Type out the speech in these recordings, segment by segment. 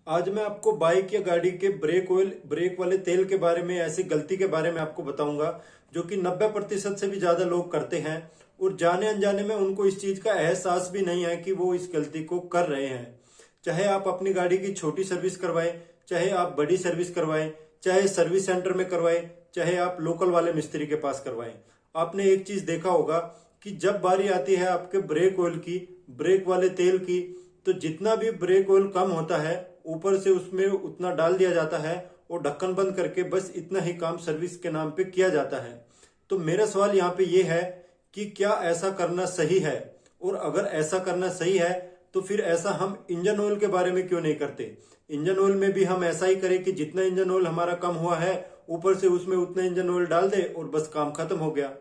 आज मैं आपको बाइक या गाड़ी के ब्रेक ऑयल ब्रेक वाले तेल के बारे में, ऐसी गलती के बारे में आपको बताऊंगा जो कि 90% से भी ज्यादा लोग करते हैं और जाने अनजाने में उनको इस चीज का एहसास भी नहीं है कि वो इस गलती को कर रहे हैं। चाहे आप अपनी गाड़ी की छोटी सर्विस करवाएं, चाहे आप बड़ी सर्विस करवाएं, चाहे सर्विस सेंटर में करवाएं, चाहे आप लोकल वाले मिस्त्री के पास करवाएं, आपने एक चीज देखा होगा कि जब बारी आती है आपके ब्रेक ऑयल की, ब्रेक वाले तेल की, तो जितना भी ब्रेक ऑयल कम होता है ऊपर से उसमें उतना डाल दिया जाता है और ढक्कन बंद करके बस इतना ही काम सर्विस के नाम पे किया जाता है। तो मेरा सवाल यहाँ पे ये है कि क्या ऐसा करना सही है, और अगर ऐसा करना सही है तो फिर ऐसा हम इंजन ऑयल के बारे में क्यों नहीं करते। इंजन ऑयल में भी हम ऐसा ही करें कि जितना इंजन ऑयल हमारा कम हुआ है ऊपर से उसमें उतना इंजन ऑयल डाल दे और बस काम खत्म हो गया।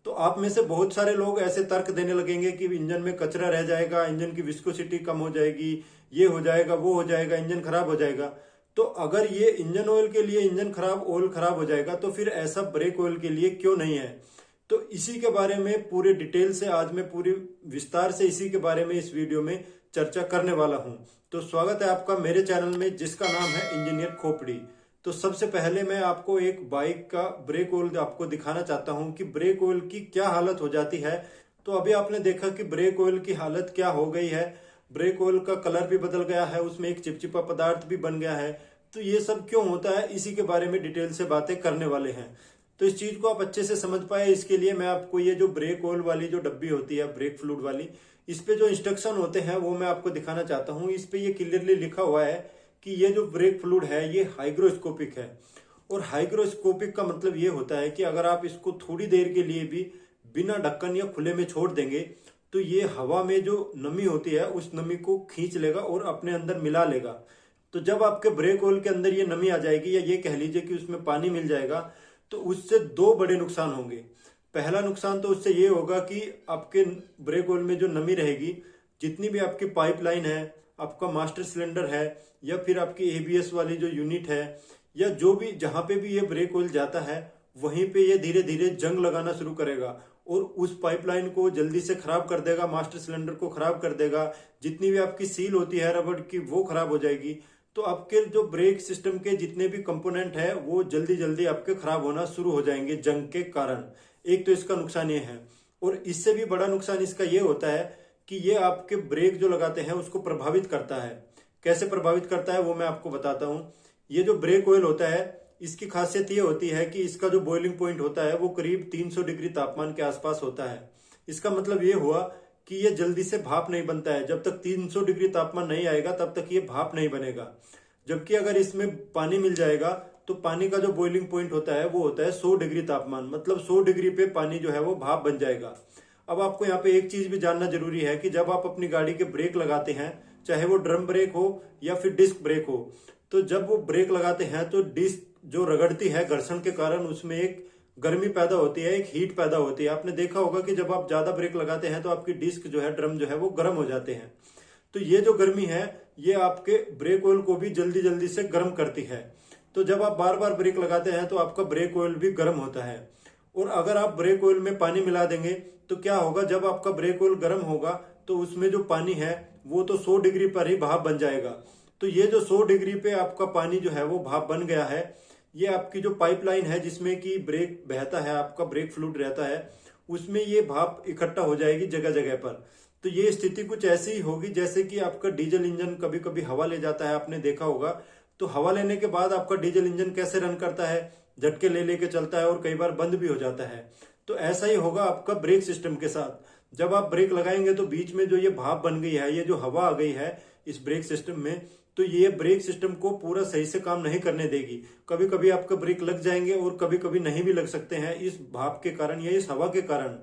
तो आप में से बहुत सारे लोग ऐसे तर्क देने लगेंगे कि इंजन में कचरा रह जाएगा, इंजन की विस्कोसिटी कम हो जाएगी, ये हो जाएगा, वो हो जाएगा, इंजन खराब हो जाएगा। तो अगर ये इंजन ऑयल के लिए इंजन खराब, ऑयल खराब हो जाएगा तो फिर ऐसा ब्रेक ऑयल के लिए क्यों नहीं है। तो इसी के बारे में पूरे डिटेल से आज मैं पूरी विस्तार से इसी के बारे में इस वीडियो में चर्चा करने वाला हूं। तो स्वागत है आपका मेरे चैनल में जिसका नाम है इंजीनियर खोपड़ी। तो सबसे पहले मैं आपको एक बाइक का ब्रेक ऑयल आपको दिखाना चाहता हूं कि ब्रेक ऑयल की क्या हालत हो जाती है। तो अभी आपने देखा कि ब्रेक ऑयल की हालत क्या हो गई है, ब्रेक ऑयल का कलर भी बदल गया है, उसमें एक चिपचिपा पदार्थ भी बन गया है। तो ये सब क्यों होता है, इसी के बारे में डिटेल से बातें करने वाले हैं। तो इस चीज को आप अच्छे से समझ पाए इसके लिए मैं आपको ये जो ब्रेक ऑयल वाली जो डब्बी होती है, ब्रेक फ्लूइड वाली, इस पे जो इंस्ट्रक्शन होते हैं वो मैं आपको दिखाना चाहता हूँ। इस पे ये क्लियरली लिखा हुआ है कि ये जो ब्रेक फ्लूइड है ये हाइग्रोस्कोपिक है। और हाइग्रोस्कोपिक का मतलब ये होता है कि अगर आप इसको थोड़ी देर के लिए भी बिना ढक्कन या खुले में छोड़ देंगे तो ये हवा में जो नमी होती है उस नमी को खींच लेगा और अपने अंदर मिला लेगा। तो जब आपके ब्रेक ऑयल के अंदर ये नमी आ जाएगी, या ये कह लीजिए कि उसमें पानी मिल जाएगा, तो उससे दो बड़े नुकसान होंगे। पहला नुकसान तो उससे ये होगा कि आपके ब्रेक ऑयल में जो नमी रहेगी, जितनी भी आपकी पाइपलाइन है, आपका मास्टर सिलेंडर है, या फिर आपकी एबीएस वाली जो यूनिट है, या जो भी जहां पे भी ये ब्रेक ऑयल जाता है वहीं पे ये धीरे धीरे जंग लगाना शुरू करेगा और उस पाइपलाइन को जल्दी से खराब कर देगा, मास्टर सिलेंडर को खराब कर देगा। जितनी भी आपकी सील होती है रबड़ की वो खराब हो जाएगी। तो आपके जो ब्रेक सिस्टम के जितने भी कंपोनेंट है वो जल्दी जल्दी आपके खराब होना शुरू हो जाएंगे जंग के कारण। एक तो इसका नुकसान ये है, और इससे भी बड़ा नुकसान इसका ये होता है कि ये आपके ब्रेक जो लगाते हैं उसको प्रभावित करता है। कैसे प्रभावित करता है वो मैं आपको बताता हूं। ये जो ब्रेक ऑयल होता है इसकी खासियत ये होती है कि इसका जो बॉइलिंग पॉइंट होता है वो करीब 300 डिग्री तापमान के आसपास होता है। इसका मतलब ये हुआ कि ये जल्दी से भाप नहीं बनता है। जब तक 300 डिग्री तापमान नहीं आएगा तब तक ये भाप नहीं बनेगा। जबकि अगर इसमें पानी मिल जाएगा तो पानी का जो बॉइलिंग पॉइंट होता है वो होता है 100 डिग्री तापमान, मतलब 100 डिग्री पे पानी जो है वो भाप बन जाएगा। अब आपको यहाँ पे एक चीज भी जानना जरूरी है कि जब आप अपनी गाड़ी के ब्रेक लगाते हैं, चाहे वो ड्रम ब्रेक हो या फिर डिस्क ब्रेक हो, तो जब वो ब्रेक लगाते हैं तो डिस्क जो रगड़ती है घर्षण के कारण उसमें एक गर्मी पैदा होती है, एक हीट पैदा होती है। आपने देखा होगा कि जब आप ज्यादा ब्रेक लगाते हैं तो आपकी डिस्क जो है, ड्रम जो है वो गर्म हो जाते हैं। तो ये जो गर्मी है ये आपके ब्रेक ऑयल को भी जल्दी जल्दी से गर्म करती है। तो जब आप बार बार ब्रेक लगाते हैं तो आपका ब्रेक ऑयल भी गर्म होता है। और अगर आप ब्रेक ऑयल में पानी मिला देंगे तो क्या होगा, जब आपका ब्रेक ऑयल गर्म होगा तो उसमें जो पानी है वो तो 100 डिग्री पर ही भाप बन जाएगा। तो ये जो 100 डिग्री पे आपका पानी जो है वो भाप बन गया है, ये आपकी जो पाइपलाइन है जिसमें कि ब्रेक बहता है, आपका ब्रेक फ्लूइड रहता है, उसमें ये भाप इकट्ठा हो जाएगी जगह जगह पर। तो ये स्थिति कुछ ऐसी ही होगी जैसे कि आपका डीजल इंजन कभी कभी हवा ले जाता है, आपने देखा होगा। तो हवा लेने के बाद आपका डीजल इंजन कैसे रन करता है, झटके ले लेके चलता है और कई बार बंद भी हो जाता है। तो ऐसा ही होगा आपका ब्रेक सिस्टम के साथ। जब आप ब्रेक लगाएंगे तो बीच में जो ये भाप बन गई है, ये जो हवा आ गई है इस ब्रेक सिस्टम में, तो ये ब्रेक सिस्टम को पूरा सही से काम नहीं करने देगी। कभी कभी आपका ब्रेक लग जाएंगे और कभी कभी नहीं भी लग सकते हैं इस भाप के कारण या इस हवा के कारण।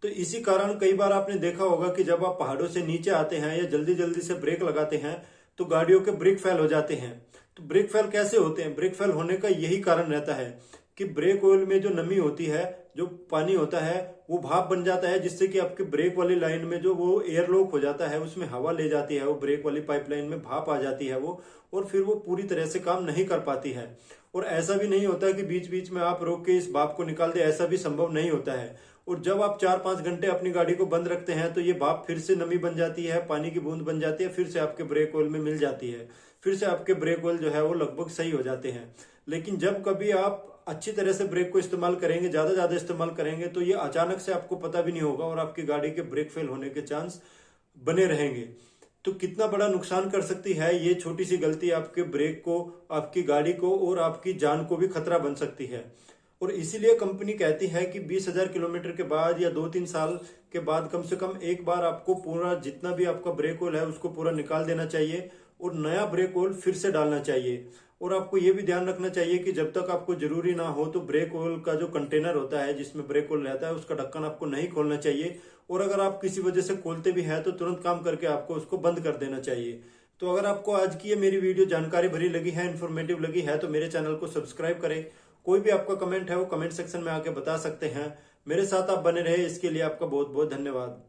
तो इसी कारण कई बार आपने देखा होगा कि जब आप पहाड़ों से नीचे आते हैं या जल्दी जल्दी से ब्रेक लगाते हैं तो गाड़ियों के ब्रेक फेल हो जाते हैं। तो ब्रेक फेल कैसे होते हैं, ब्रेक फेल होने का यही कारण रहता है कि ब्रेक ऑयल में जो नमी होती है, जो पानी होता है, वो भाप बन जाता है, जिससे कि आपके ब्रेक वाली लाइन में जो वो एयरलॉक हो जाता है, उसमें हवा ले जाती है, वो ब्रेक वाली पाइपलाइन में भाप आ जाती है वो, और फिर वो पूरी तरह से काम नहीं कर पाती है। और ऐसा भी नहीं होता कि बीच बीच में आप रोक के इस भाप को निकाल दे, ऐसा भी संभव नहीं होता है। और जब आप 4-5 घंटे अपनी गाड़ी को बंद रखते हैं तो ये भाप फिर से नमी बन जाती है, पानी की बूंद बन जाती है, फिर से आपके ब्रेक ऑयल में मिल जाती है, फिर से आपके ब्रेक ऑयल जो है वो लगभग सही हो जाते हैं। लेकिन जब कभी आप अच्छी तरह से ब्रेक को इस्तेमाल करेंगे, ज्यादा इस्तेमाल करेंगे, तो ये अचानक से आपको पता भी नहीं होगा और आपकी गाड़ी के ब्रेक फेल होने के चांस बने रहेंगे। तो कितना बड़ा नुकसान कर सकती है ये छोटी सी गलती, आपके ब्रेक को, आपकी गाड़ी को और आपकी जान को भी खतरा बन सकती है। और इसीलिए कंपनी कहती है कि 20,000 किलोमीटर के बाद या 2-3 साल के बाद कम से कम एक बार आपको पूरा जितना भी आपका ब्रेक ऑयल है उसको पूरा निकाल देना चाहिए और नया ब्रेक ऑयल फिर से डालना चाहिए। और आपको ये भी ध्यान रखना चाहिए कि जब तक आपको जरूरी ना हो तो ब्रेक ऑयल का जो कंटेनर होता है जिसमें ब्रेक ऑयल रहता है उसका ढक्कन आपको नहीं खोलना चाहिए। और अगर आप किसी वजह से खोलते भी हैं तो तुरंत काम करके आपको उसको बंद कर देना चाहिए। तो अगर आपको आज की ये मेरी वीडियो जानकारी भरी लगी है, इन्फॉर्मेटिव लगी है, तो मेरे चैनल को सब्सक्राइब करें। कोई भी आपका कमेंट है वो कमेंट सेक्शन में आके बता सकते हैं। मेरे साथ आप बने रहे इसके लिए आपका बहुत बहुत धन्यवाद।